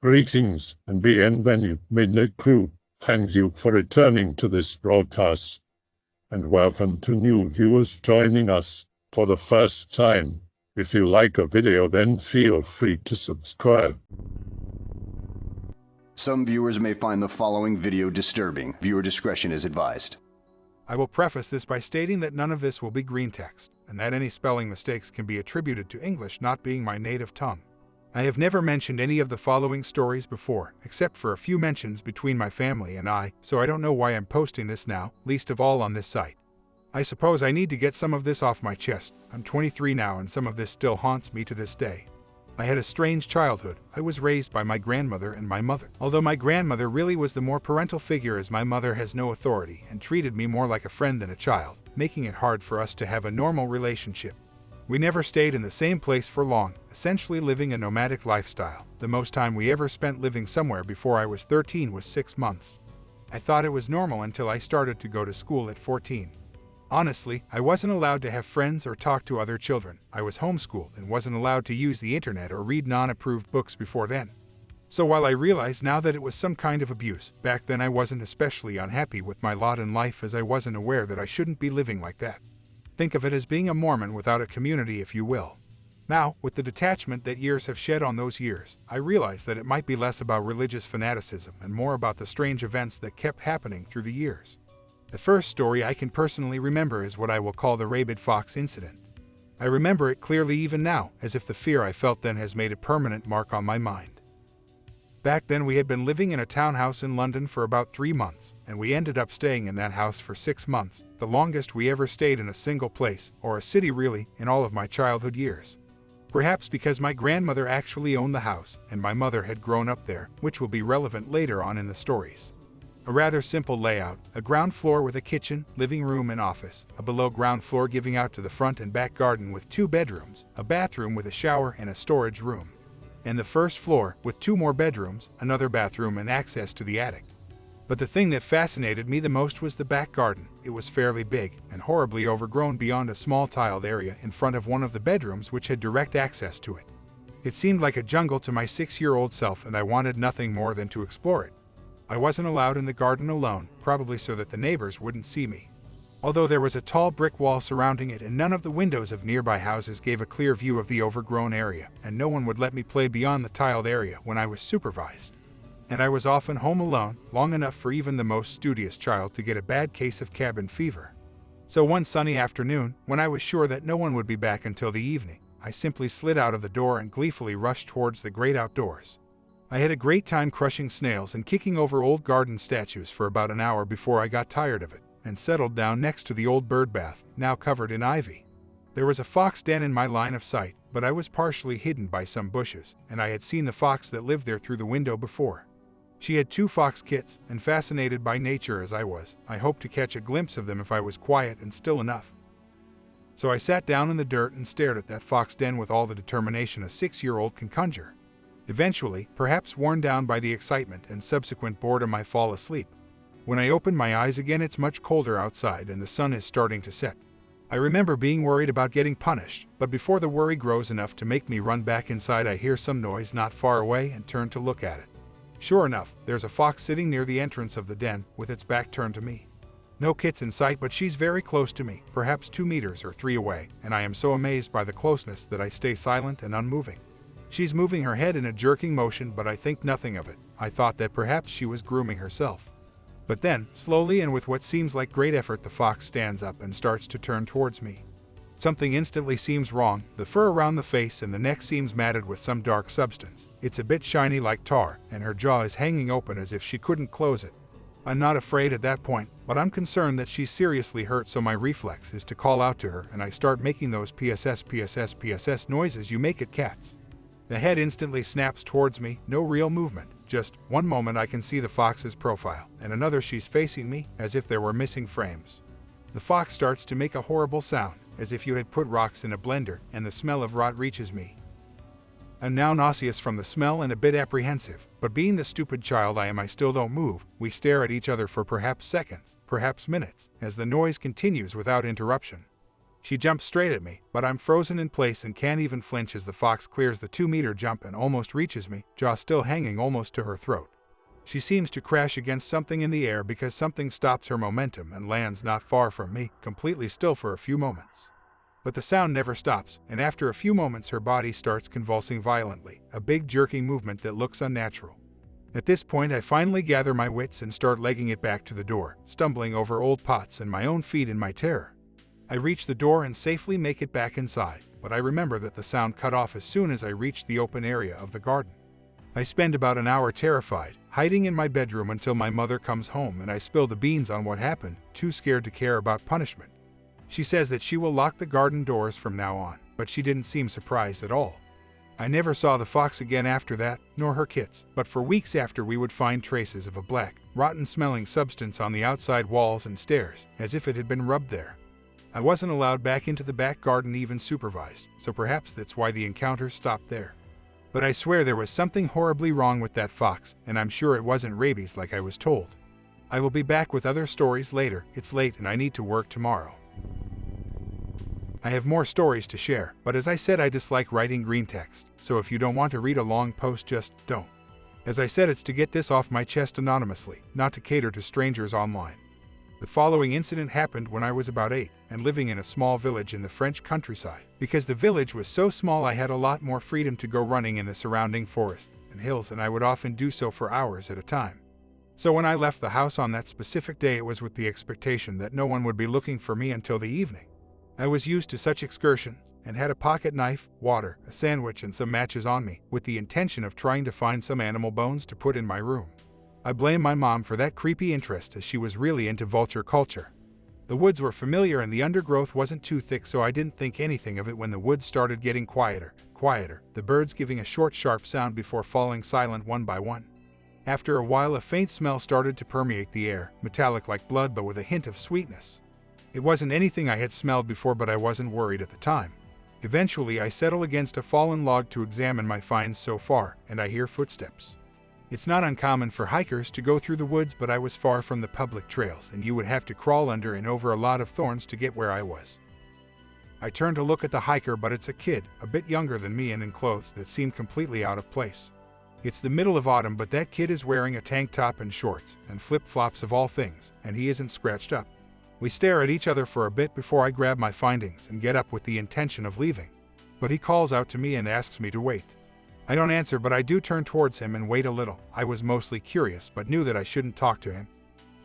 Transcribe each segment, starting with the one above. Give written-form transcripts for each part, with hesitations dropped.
Greetings and bienvenue, Midnight Crew. Thank you for returning to this broadcast. And welcome to new viewers joining us for the first time. If you like a video, then feel free to subscribe. Some viewers may find the following video disturbing. Viewer discretion is advised. I will preface this by stating that none of this will be green text, and that any spelling mistakes can be attributed to English not being my native tongue. I have never mentioned any of the following stories before, except for a few mentions between my family and I, so I don't know why I'm posting this now, least of all on this site. I suppose I need to get some of this off my chest. I'm 23 now and some of this still haunts me to this day. I had a strange childhood. I was raised by my grandmother and my mother. Although my grandmother really was the more parental figure, as my mother has no authority and treated me more like a friend than a child, making it hard for us to have a normal relationship. We never stayed in the same place for long, essentially living a nomadic lifestyle. The most time we ever spent living somewhere before I was 13 was 6 months. I thought it was normal until I started to go to school at 14. Honestly, I wasn't allowed to have friends or talk to other children. I was homeschooled and wasn't allowed to use the internet or read non-approved books before then. So while I realize now that it was some kind of abuse, back then I wasn't especially unhappy with my lot in life, as I wasn't aware that I shouldn't be living like that. Think of it as being a Mormon without a community, if you will. Now, with the detachment that years have shed on those years, I realize that it might be less about religious fanaticism and more about the strange events that kept happening through the years. The first story I can personally remember is what I will call the rabid fox incident. I remember it clearly even now, as if the fear I felt then has made a permanent mark on my mind. Back then we had been living in a townhouse in London for about 3 months, and we ended up staying in that house for 6 months, the longest we ever stayed in a single place, or a city really, in all of my childhood years. Perhaps because my grandmother actually owned the house, and my mother had grown up there, which will be relevant later on in the stories. A rather simple layout, a ground floor with a kitchen, living room and office, a below ground floor giving out to the front and back garden with 2 bedrooms, a bathroom with a shower and a storage room. And the first floor, with 2 more bedrooms, another bathroom and access to the attic. But the thing that fascinated me the most was the back garden. It was fairly big, and horribly overgrown beyond a small tiled area in front of one of the bedrooms which had direct access to it. It seemed like a jungle to my 6-year-old self, and I wanted nothing more than to explore it. I wasn't allowed in the garden alone, probably so that the neighbors wouldn't see me. Although there was a tall brick wall surrounding it and none of the windows of nearby houses gave a clear view of the overgrown area, and no one would let me play beyond the tiled area when I was supervised. And I was often home alone, long enough for even the most studious child to get a bad case of cabin fever. So one sunny afternoon, when I was sure that no one would be back until the evening, I simply slid out of the door and gleefully rushed towards the great outdoors. I had a great time crushing snails and kicking over old garden statues for about an hour before I got tired of it, and settled down next to the old bird bath, now covered in ivy. There was a fox den in my line of sight, but I was partially hidden by some bushes, and I had seen the fox that lived there through the window before. She had 2 fox kits, and fascinated by nature as I was, I hoped to catch a glimpse of them if I was quiet and still enough. So I sat down in the dirt and stared at that fox den with all the determination a 6-year-old can conjure. Eventually, perhaps worn down by the excitement and subsequent boredom, I fall asleep. When I open my eyes again, it's much colder outside and the sun is starting to set. I remember being worried about getting punished, but before the worry grows enough to make me run back inside, I hear some noise not far away and turn to look at it. Sure enough, there's a fox sitting near the entrance of the den, with its back turned to me. No kits in sight, but she's very close to me, perhaps 2 meters or 3 away, and I am so amazed by the closeness that I stay silent and unmoving. She's moving her head in a jerking motion, but I think nothing of it. I thought that perhaps she was grooming herself. But then, slowly and with what seems like great effort, the fox stands up and starts to turn towards me. Something instantly seems wrong. The fur around the face and the neck seems matted with some dark substance. It's a bit shiny like tar, and her jaw is hanging open as if she couldn't close it. I'm not afraid at that point, but I'm concerned that she's seriously hurt, so my reflex is to call out to her, and I start making those PSS noises you make at cats. The head instantly snaps towards me, no real movement. Just one moment I can see the fox's profile, and another she's facing me, as if there were missing frames. The fox starts to make a horrible sound, as if you had put rocks in a blender, and the smell of rot reaches me. I'm now nauseous from the smell and a bit apprehensive, but being the stupid child I am, I still don't move. We stare at each other for perhaps seconds, perhaps minutes, as the noise continues without interruption. She jumps straight at me, but I'm frozen in place and can't even flinch as the fox clears the 2-meter jump and almost reaches me, jaw still hanging almost to her throat. She seems to crash against something in the air because something stops her momentum and lands not far from me, completely still for a few moments. But the sound never stops, and after a few moments her body starts convulsing violently, a big jerking movement that looks unnatural. At this point I finally gather my wits and start legging it back to the door, stumbling over old pots and my own feet in my terror. I reach the door and safely make it back inside, but I remember that the sound cut off as soon as I reached the open area of the garden. I spend about an hour terrified, hiding in my bedroom until my mother comes home and I spill the beans on what happened, too scared to care about punishment. She says that she will lock the garden doors from now on, but she didn't seem surprised at all. I never saw the fox again after that, nor her kits, but for weeks after we would find traces of a black, rotten-smelling substance on the outside walls and stairs, as if it had been rubbed there. I wasn't allowed back into the back garden even supervised, so perhaps that's why the encounters stopped there. But I swear there was something horribly wrong with that fox, and I'm sure it wasn't rabies like I was told. I will be back with other stories later. It's late and I need to work tomorrow. I have more stories to share, but as I said, I dislike writing green text, so if you don't want to read a long post, just don't. As I said, it's to get this off my chest anonymously, not to cater to strangers online. The following incident happened when I was about 8 and living in a small village in the French countryside. Because the village was so small, I had a lot more freedom to go running in the surrounding forest and hills, and I would often do so for hours at a time. So when I left the house on that specific day, it was with the expectation that no one would be looking for me until the evening. I was used to such excursions and had a pocket knife, water, a sandwich, and some matches on me, with the intention of trying to find some animal bones to put in my room. I blame my mom for that creepy interest, as she was really into vulture culture. The woods were familiar and the undergrowth wasn't too thick, so I didn't think anything of it when the woods started getting quieter, the birds giving a short, sharp sound before falling silent one by one. After a while, a faint smell started to permeate the air, metallic like blood but with a hint of sweetness. It wasn't anything I had smelled before, but I wasn't worried at the time. Eventually, I settle against a fallen log to examine my finds so far, and I hear footsteps. It's not uncommon for hikers to go through the woods, but I was far from the public trails, and you would have to crawl under and over a lot of thorns to get where I was. I turn to look at the hiker, but it's a kid, a bit younger than me and in clothes that seem completely out of place. It's the middle of autumn, but that kid is wearing a tank top and shorts, and flip-flops of all things, and he isn't scratched up. We stare at each other for a bit before I grab my findings and get up with the intention of leaving. But he calls out to me and asks me to wait. I don't answer, but I do turn towards him and wait a little. I was mostly curious, but knew that I shouldn't talk to him.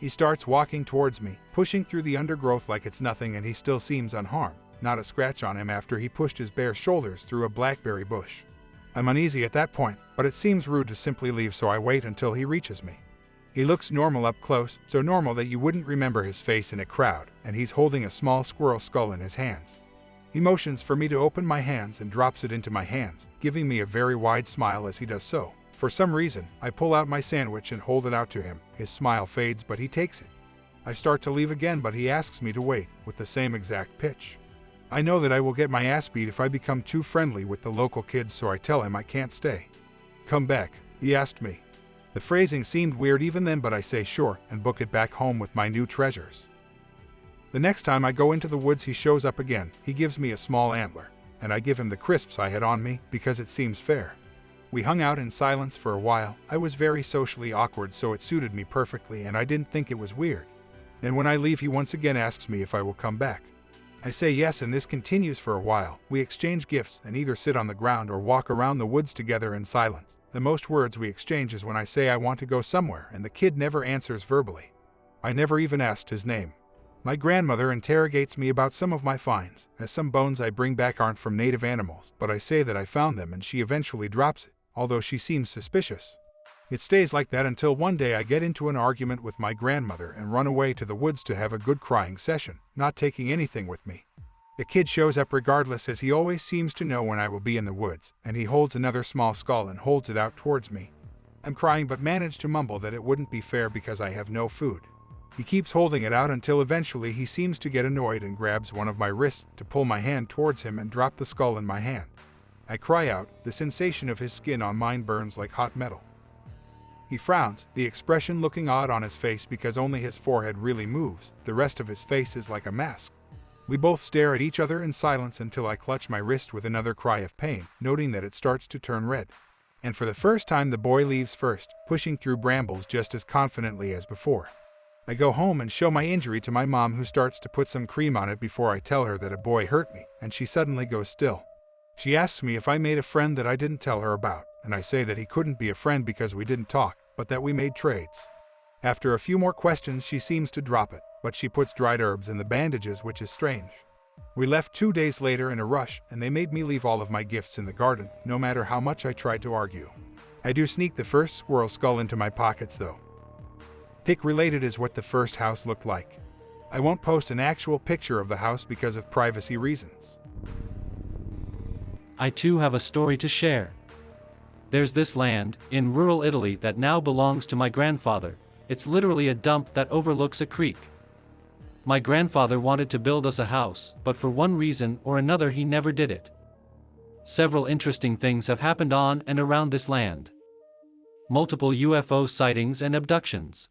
He starts walking towards me, pushing through the undergrowth like it's nothing, and he still seems unharmed. Not a scratch on him after he pushed his bare shoulders through a blackberry bush. I'm uneasy at that point, but it seems rude to simply leave, so I wait until he reaches me. He looks normal up close, so normal that you wouldn't remember his face in a crowd, and he's holding a small squirrel skull in his hands. He motions for me to open my hands and drops it into my hands, giving me a very wide smile as he does so. For some reason, I pull out my sandwich and hold it out to him. His smile fades, but he takes it. I start to leave again, but he asks me to wait, with the same exact pitch. I know that I will get my ass beat if I become too friendly with the local kids, so I tell him I can't stay. Come back, he asked me. The phrasing seemed weird even then, but I say sure and book it back home with my new treasures. The next time I go into the woods, he shows up again. He gives me a small antler, and I give him the crisps I had on me because it seems fair. We hung out in silence for a while. I was very socially awkward, so it suited me perfectly, and I didn't think it was weird. And when I leave, he once again asks me if I will come back. I say yes, and this continues for a while. We exchange gifts and either sit on the ground or walk around the woods together in silence. The most words we exchange is when I say I want to go somewhere, and the kid never answers verbally. I never even asked his name. My grandmother interrogates me about some of my finds, as some bones I bring back aren't from native animals, but I say that I found them, and she eventually drops it, although she seems suspicious. It stays like that until one day I get into an argument with my grandmother and run away to the woods to have a good crying session, not taking anything with me. The kid shows up regardless, as he always seems to know when I will be in the woods, and he holds another small skull and holds it out towards me. I'm crying but manage to mumble that it wouldn't be fair because I have no food. He keeps holding it out until eventually he seems to get annoyed and grabs one of my wrists to pull my hand towards him and drop the skull in my hand. I cry out. The sensation of his skin on mine burns like hot metal. He frowns, the expression looking odd on his face because only his forehead really moves. The rest of his face is like a mask. We both stare at each other in silence until I clutch my wrist with another cry of pain, noting that it starts to turn red. And for the first time the boy leaves first, pushing through brambles just as confidently as before. I go home and show my injury to my mom, who starts to put some cream on it before I tell her that a boy hurt me, and she suddenly goes still. She asks me if I made a friend that I didn't tell her about, and I say that he couldn't be a friend because we didn't talk, but that we made trades. After a few more questions she seems to drop it, but she puts dried herbs in the bandages, which is strange. We left 2 days later in a rush, and they made me leave all of my gifts in the garden, no matter how much I tried to argue. I do sneak the first squirrel skull into my pockets though. Pic related is what the first house looked like. I won't post an actual picture of the house because of privacy reasons. I too have a story to share. There's this land, in rural Italy, that now belongs to my grandfather. It's literally a dump that overlooks a creek. My grandfather wanted to build us a house, but for one reason or another he never did it. Several interesting things have happened on and around this land. Multiple UFO sightings and abductions.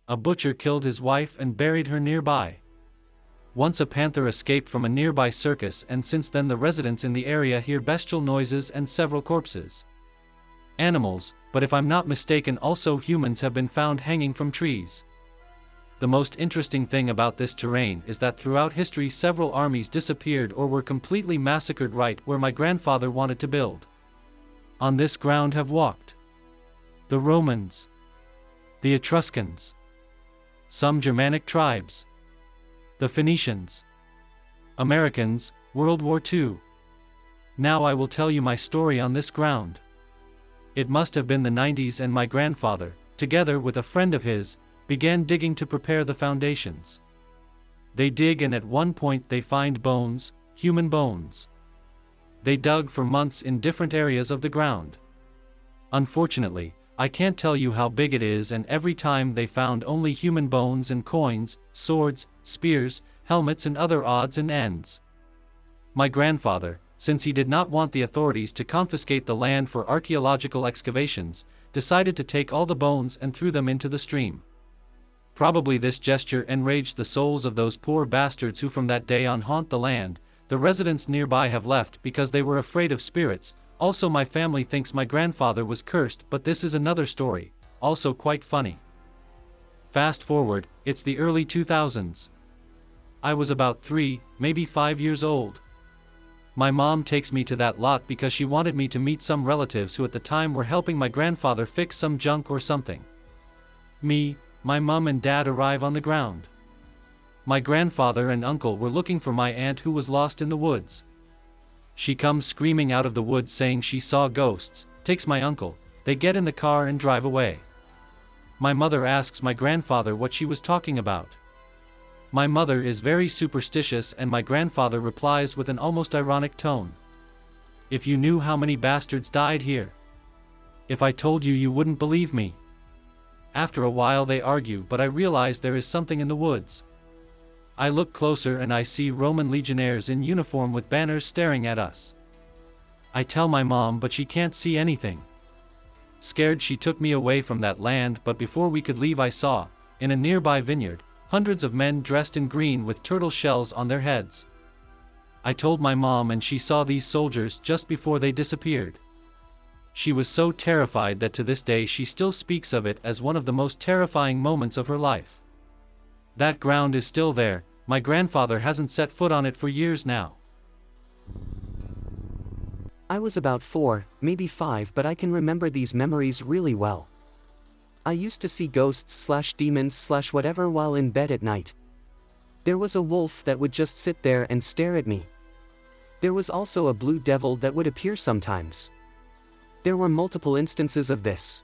A butcher killed his wife and buried her nearby. Once a panther escaped from a nearby circus, and since then the residents in the area hear bestial noises and several corpses. Animals, but if I'm not mistaken also humans, have been found hanging from trees. The most interesting thing about this terrain is that throughout history several armies disappeared or were completely massacred right where my grandfather wanted to build. On this ground have walked the Romans, the Etruscans, some Germanic tribes, the Phoenicians, Americans, World War II. Now I will tell you my story on this ground. It must have been the 90s, and my grandfather, together with a friend of his, began digging to prepare the foundations. They dig, and at one point they find bones, human bones. They dug for months in different areas of the ground. Unfortunately, I can't tell you how big it is, and every time they found only human bones and coins, swords, spears, helmets and other odds and ends. My grandfather, since he did not want the authorities to confiscate the land for archaeological excavations, decided to take all the bones and threw them into the stream. Probably this gesture enraged the souls of those poor bastards who from that day on haunt the land. The residents nearby have left because they were afraid of spirits. Also my family thinks my grandfather was cursed, but this is another story, also quite funny. Fast forward, it's the early 2000s. I was about 3, maybe 5 years old. My mom takes me to that lot because she wanted me to meet some relatives who at the time were helping my grandfather fix some junk or something. Me, my mom and dad arrive on the ground. My grandfather and uncle were looking for my aunt who was lost in the woods. She comes screaming out of the woods saying she saw ghosts, takes my uncle, they get in the car and drive away. My mother asks my grandfather what she was talking about. My mother is very superstitious, and my grandfather replies with an almost ironic tone. If you knew how many bastards died here. If I told you, you wouldn't believe me. After a while they argue, but I realize there is something in the woods. I look closer and I see Roman legionnaires in uniform with banners staring at us. I tell my mom, but she can't see anything. Scared, she took me away from that land, but before we could leave I saw, in a nearby vineyard, hundreds of men dressed in green with turtle shells on their heads. I told my mom and she saw these soldiers just before they disappeared. She was so terrified that to this day she still speaks of it as one of the most terrifying moments of her life. That ground is still there. My grandfather hasn't set foot on it for years now. I was about 4, maybe 5, but I can remember these memories really well. I used to see ghosts/demons/whatever while in bed at night. There was a wolf that would just sit there and stare at me. There was also a blue devil that would appear sometimes. There were multiple instances of this.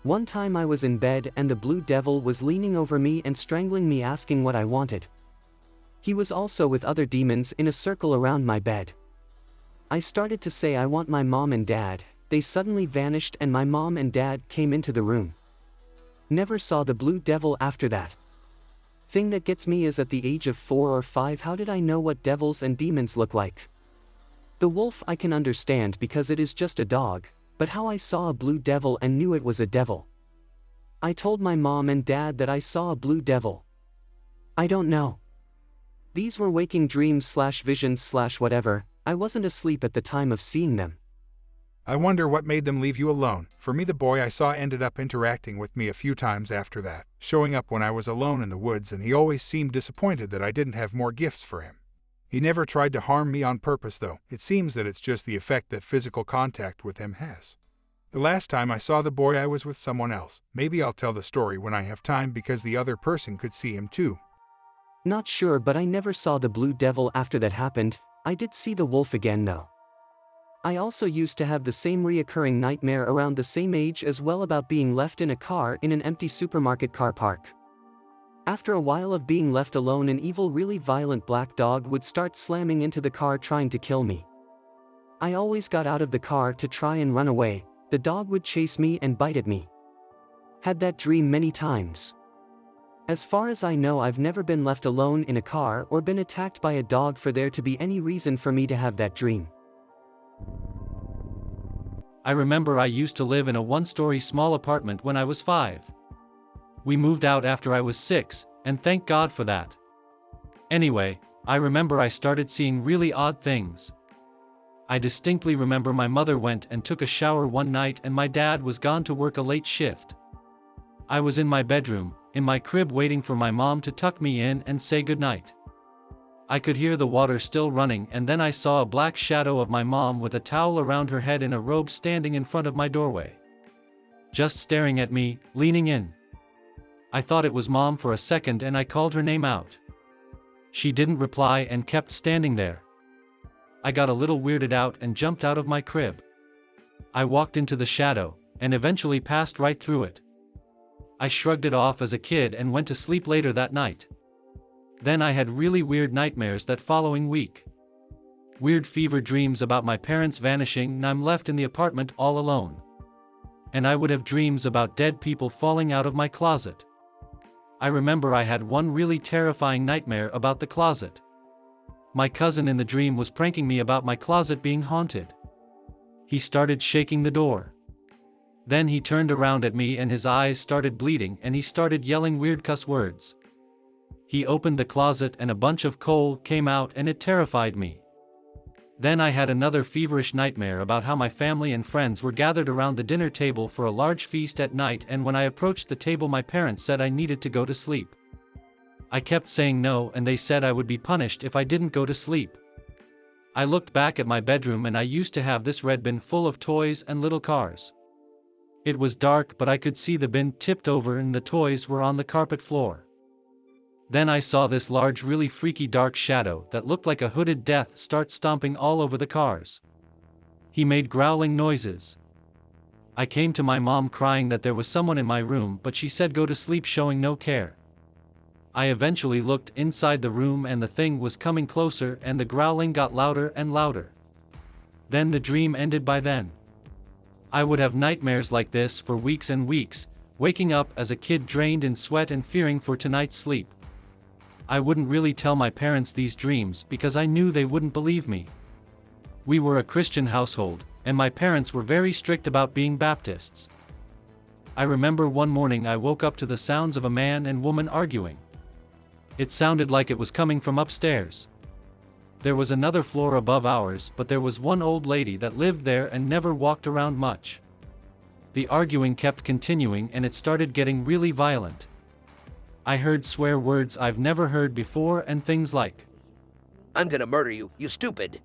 One time I was in bed and the blue devil was leaning over me and strangling me, asking what I wanted. He was also with other demons in a circle around my bed. I started to say I want my mom and dad. They suddenly vanished and my mom and dad came into the room. Never saw the blue devil after that. Thing that gets me is at the age of 4 or 5, how did I know what devils and demons look like? The wolf I can understand because it is just a dog, but how I saw a blue devil and knew it was a devil? I told my mom and dad that I saw a blue devil. I don't know. These were waking dreams / visions / whatever. I wasn't asleep at the time of seeing them. I wonder what made them leave you alone. For me, the boy I saw ended up interacting with me a few times after that, showing up when I was alone in the woods, and he always seemed disappointed that I didn't have more gifts for him. He never tried to harm me on purpose though. It seems that it's just the effect that physical contact with him has. The last time I saw the boy I was with someone else. Maybe I'll tell the story when I have time because the other person could see him too. Not sure, but I never saw the blue devil after that happened. I did see the wolf again though. I also used to have the same reoccurring nightmare around the same age as well about being left in a car in an empty supermarket car park. After a while of being left alone, an evil, really violent black dog would start slamming into the car trying to kill me. I always got out of the car to try and run away. The dog would chase me and bite at me. Had that dream many times. As far as I know, I've never been left alone in a car or been attacked by a dog for there to be any reason for me to have that dream. I remember I used to live in a one-story small apartment when I was 5. We moved out after I was 6, and thank God for that. Anyway, I remember I started seeing really odd things. I distinctly remember my mother went and took a shower one night and my dad was gone to work a late shift. I was in my bedroom, in my crib, waiting for my mom to tuck me in and say goodnight. I could hear the water still running, and then I saw a black shadow of my mom with a towel around her head in a robe standing in front of my doorway. Just staring at me, leaning in. I thought it was Mom for a second and I called her name out. She didn't reply and kept standing there. I got a little weirded out and jumped out of my crib. I walked into the shadow, and eventually passed right through it. I shrugged it off as a kid and went to sleep later that night. Then I had really weird nightmares that following week. Weird fever dreams about my parents vanishing and I'm left in the apartment all alone. And I would have dreams about dead people falling out of my closet. I remember I had one really terrifying nightmare about the closet. My cousin in the dream was pranking me about my closet being haunted. He started shaking the door. Then he turned around at me and his eyes started bleeding and he started yelling weird cuss words. He opened the closet and a bunch of coal came out and it terrified me. Then I had another feverish nightmare about how my family and friends were gathered around the dinner table for a large feast at night, and when I approached the table my parents said I needed to go to sleep. I kept saying no and they said I would be punished if I didn't go to sleep. I looked back at my bedroom and I used to have this red bin full of toys and little cars. It was dark but I could see the bin tipped over and the toys were on the carpet floor. Then I saw this large, really freaky dark shadow that looked like a hooded death start stomping all over the cars. He made growling noises. I came to my mom crying that there was someone in my room, but she said go to sleep, showing no care. I eventually looked inside the room and the thing was coming closer and the growling got louder and louder. Then the dream ended by then. I would have nightmares like this for weeks and weeks, waking up as a kid drained in sweat and fearing for tonight's sleep. I wouldn't really tell my parents these dreams because I knew they wouldn't believe me. We were a Christian household, and my parents were very strict about being Baptists. I remember one morning I woke up to the sounds of a man and woman arguing. It sounded like it was coming from upstairs. There was another floor above ours, but there was one old lady that lived there and never walked around much. The arguing kept continuing and it started getting really violent. I heard swear words I've never heard before and things like, "I'm gonna murder you, you stupid."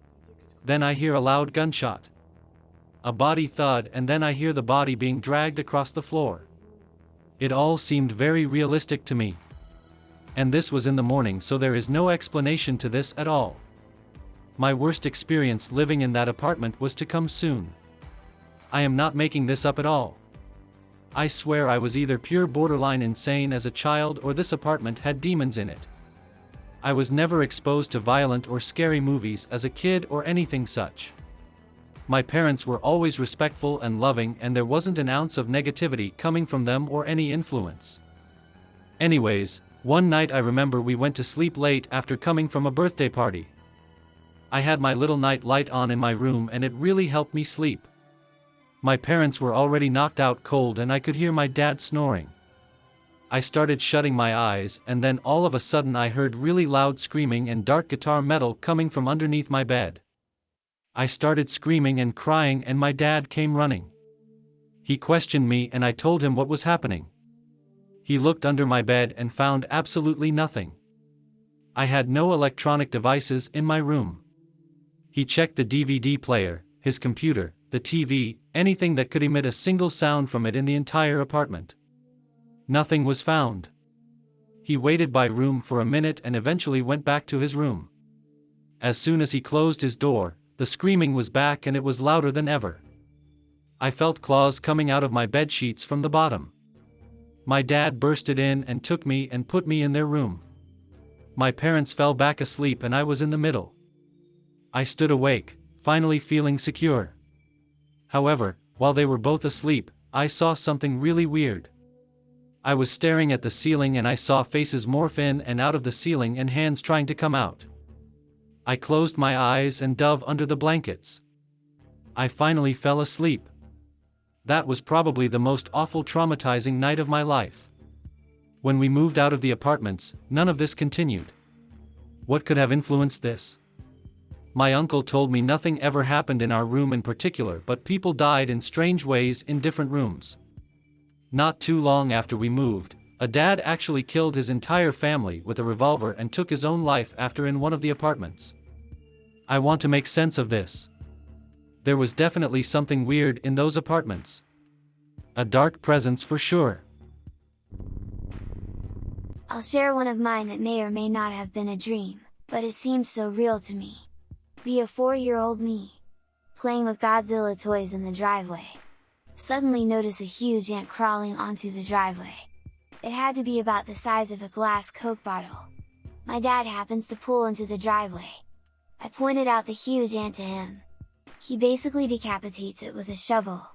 Then I hear a loud gunshot. A body thud, and then I hear the body being dragged across the floor. It all seemed very realistic to me. And this was in the morning, so there is no explanation to this at all. My worst experience living in that apartment was to come soon. I am not making this up at all. I swear I was either pure borderline insane as a child or this apartment had demons in it. I was never exposed to violent or scary movies as a kid or anything such. My parents were always respectful and loving and there wasn't an ounce of negativity coming from them or any influence. Anyways, one night I remember we went to sleep late after coming from a birthday party. I had my little night light on in my room and it really helped me sleep. My parents were already knocked out cold and I could hear my dad snoring. I started shutting my eyes, and then all of a sudden I heard really loud screaming and dark guitar metal coming from underneath my bed. I started screaming and crying, and my dad came running. He questioned me and I told him what was happening. He looked under my bed and found absolutely nothing. I had no electronic devices in my room. He checked the DVD player, his computer, the TV, anything that could emit a single sound from it in the entire apartment. Nothing was found. He waited by room for a minute and eventually went back to his room. As soon as he closed his door, the screaming was back and it was louder than ever. I felt claws coming out of my bed sheets from the bottom. My dad bursted in and took me and put me in their room. My parents fell back asleep and I was in the middle. I stood awake, finally feeling secure. However, while they were both asleep, I saw something really weird. I was staring at the ceiling and I saw faces morph in and out of the ceiling and hands trying to come out. I closed my eyes and dove under the blankets. I finally fell asleep. That was probably the most awful, traumatizing night of my life. When we moved out of the apartments, none of this continued. What could have influenced this? My uncle told me nothing ever happened in our room in particular, but people died in strange ways in different rooms. Not too long after we moved, a dad actually killed his entire family with a revolver and took his own life after in one of the apartments. I want to make sense of this. There was definitely something weird in those apartments. A dark presence for sure. I'll share one of mine that may or may not have been a dream, but it seemed so real to me. Be a 4-year-old me, playing with Godzilla toys in the driveway. Suddenly notice a huge ant crawling onto the driveway. It had to be about the size of a glass Coke bottle. My dad happens to pull into the driveway. I pointed out the huge ant to him. He basically decapitates it with a shovel.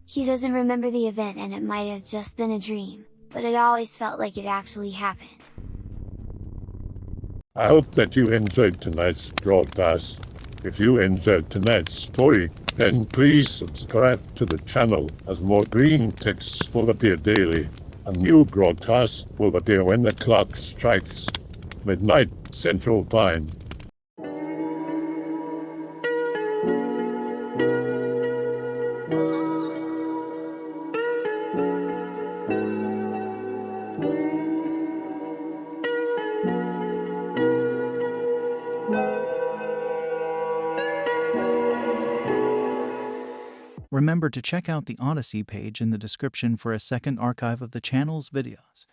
He doesn't remember the event and it might have just been a dream, but it always felt like it actually happened. I hope that you enjoyed tonight's broadcast. If you enjoyed tonight's story, then please subscribe to the channel, as more green texts will appear daily. A new broadcast will appear when the clock strikes midnight Central Time. Remember to check out the Odyssey page in the description for a second archive of the channel's videos.